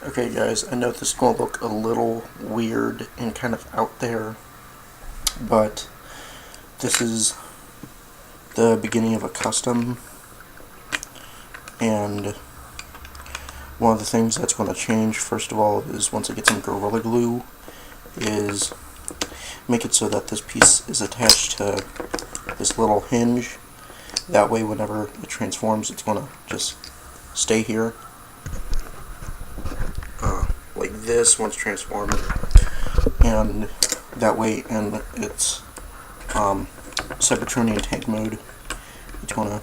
Okay guys, I know this is going to look a little weird and kind of out there, but this is the beginning of a custom, and one of the things that's going to change, first of all, is once I get some Gorilla Glue, is make it so that this piece is attached to this little hinge. That way whenever it transforms, it's going to just stay here. Like this once transformed, and that way in its Cybertronian tank mode, it's going to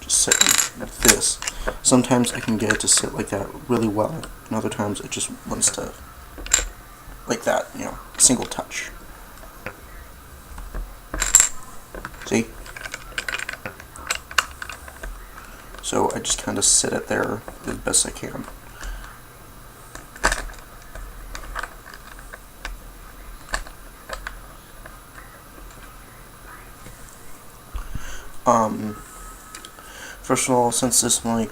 just sit like this. Sometimes I can get it to sit like that really well, and other times it just wants to like that, single touch. See? So I just kind of sit it there as best I can. First of all, since this is my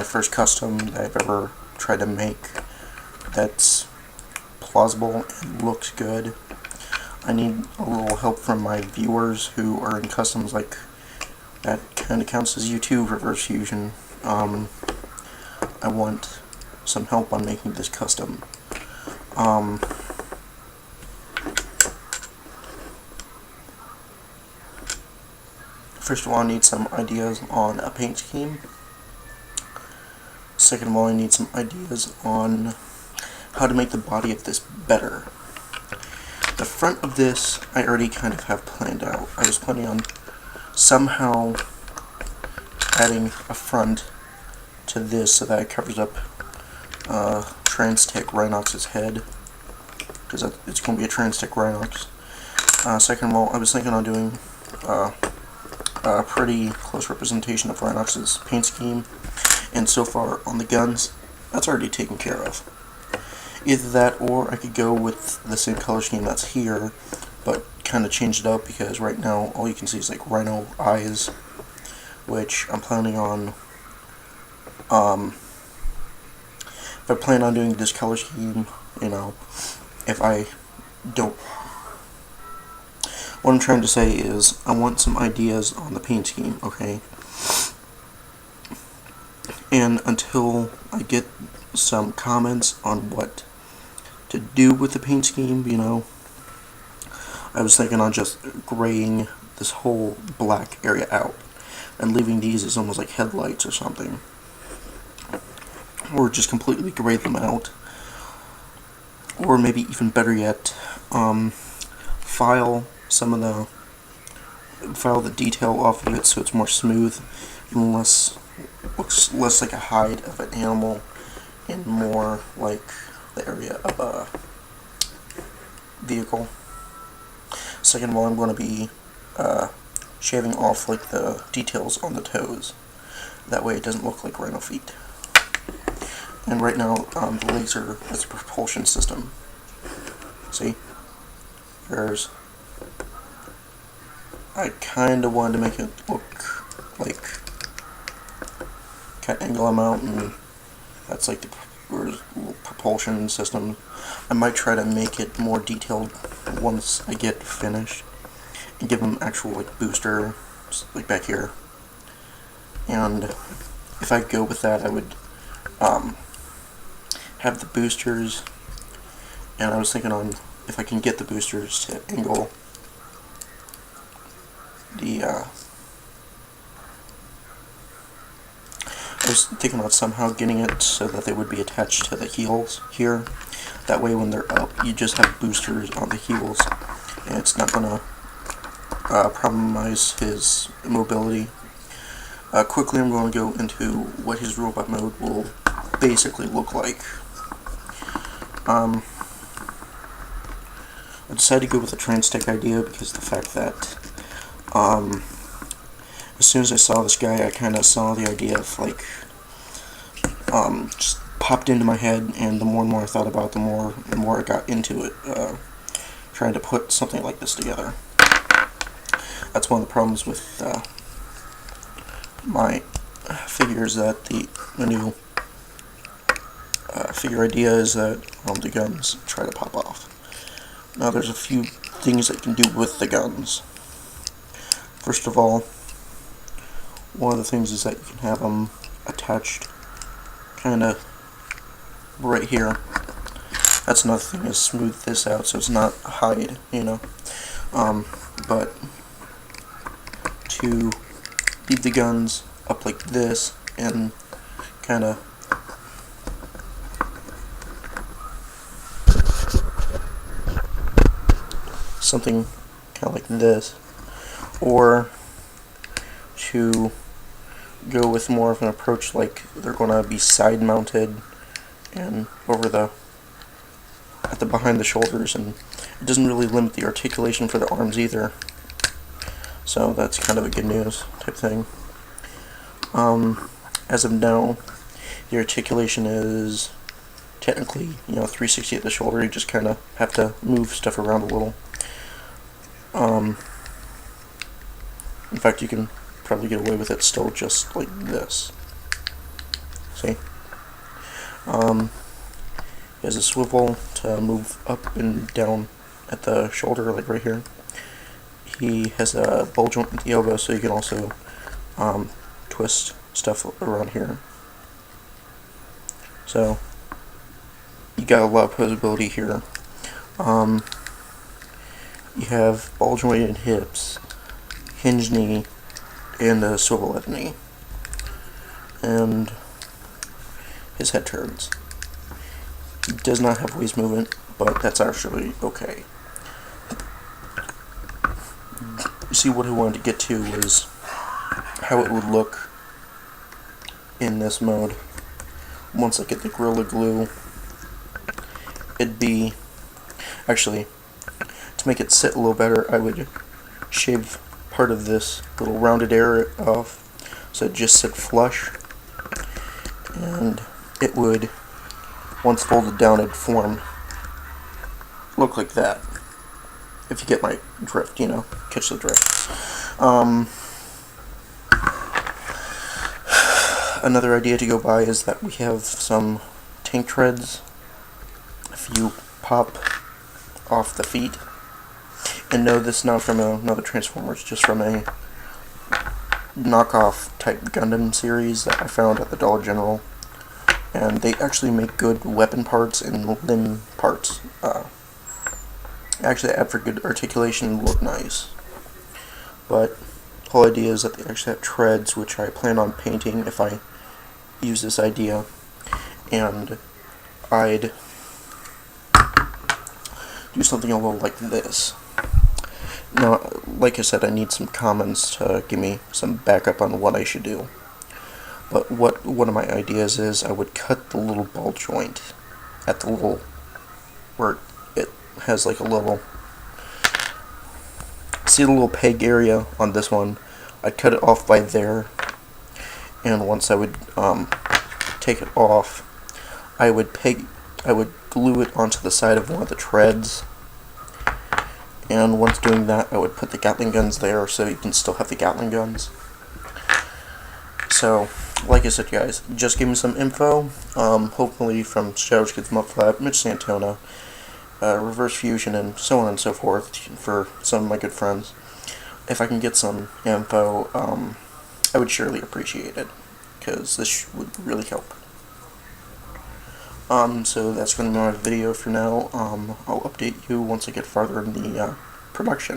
first custom that I've ever tried to make that's plausible and looks good, I need a little help from my viewers who are in customs like that. Kind of counts as YouTube reverse fusion. I want some help on making this custom. First of all, I need some ideas on a paint scheme. Second of all, I need some ideas on how to make the body of this better. The front of this, I already kind of have planned out. I was planning on somehow adding a front to this so that it covers up Trans-Tech Rhinox's head, because it's going to be a Trans-Tech Rhinox. Second of all, I was thinking on doing a pretty close representation of Rhinox's paint scheme, and so far on the guns, that's already taken care of. Either that, or I could go with the same color scheme that's here, but kind of change it up, because right now all you can see is like rhino eyes, which I'm planning on, if I plan on doing this color scheme, if I don't, what I'm trying to say is, I want some ideas on the paint scheme, okay? And until I get some comments on what to do with the paint scheme, I was thinking on just graying this whole black area out and leaving these as almost like headlights or something, or just completely gray them out, or maybe even better yet, file the detail off of it so it's more smooth and looks less like a hide of an animal and more like the area of a vehicle. Second of all, I'm going to be shaving off like the details on the toes. That way it doesn't look like rhino feet. And right now, the laser is a propulsion system. See? I kind of wanted to make it look like cat angle them out, and that's like the propulsion system. I might try to make it more detailed once I get finished and give them actual like booster, like back here. And if I go with that, I would have the boosters, and I was thinking on if I can get the boosters to angle I was thinking about somehow getting it so that they would be attached to the heels here. That way when they're up, you just have boosters on the heels, and it's not going to compromise his mobility. Quickly, I'm going to go into what his robot mode will basically look like. I decided to go with the Trans-Tech idea because of the fact that as soon as I saw this guy, I kind of saw the idea of like just popped into my head, and the more and more I thought about it, the more I got into it, trying to put something like this together. That's one of the problems with my figures, that the new So your idea is that the guns try to pop off. Now there's a few things that you can do with the guns. First of all, one of the things is that you can have them attached kind of right here. That's another thing, is smooth this out so it's not hide, you know. But to leave the guns up like this and kind of something kind of like this, or to go with more of an approach like they're going to be side mounted and over the behind the shoulders, and it doesn't really limit the articulation for the arms either, so that's kind of a good news type thing. As of now, the articulation is technically, 360 at the shoulder. You just kind of have to move stuff around a little. In fact, you can probably get away with it still just like this. See? He has a swivel to move up and down at the shoulder, like right here. He has a ball joint at the elbow, so you can also twist stuff around here. So you got a lot of posability here. You have ball jointed hips, hinge knee, and a swivel at the knee. And his head turns. He does not have waist movement, but that's actually okay. You see, what I wanted to get to was how it would look in this mode. Once I get the Gorilla Glue, it'd be... Actually, to make it sit a little better, I would shave part of this little rounded area off so it just sit flush, and it would, once folded down, it'd form, look like that. If you get my drift, catch the drift. Another idea to go by is that we have some tank treads. If you pop off the feet, and no, this is not from another Transformers, just from a knockoff type Gundam series that I found at the Dollar General, and they actually make good weapon parts and limb parts. Actually add for good articulation and look nice. But the whole idea is that they actually have treads, which I plan on painting if I use this idea, and I'd do something a little like this. Now, like I said, I need some comments to give me some backup on what I should do. But what one of my ideas is, I would cut the little ball joint at the little, where it has like a little, see the little peg area on this one? I'd cut it off by there, and once I would take it off, I would glue it onto the side of one of the treads, and once doing that, I would put the Gatling guns there so you can still have the Gatling guns. So, like I said, guys, just give me some info, hopefully from Shadows Kids Mudflap, Mitch Santona, Reverse Fusion, and so on and so forth, for some of my good friends. If I can get some info, I would surely appreciate it, because this would really help. So that's going to be my video for now. I'll update you once I get farther in the production.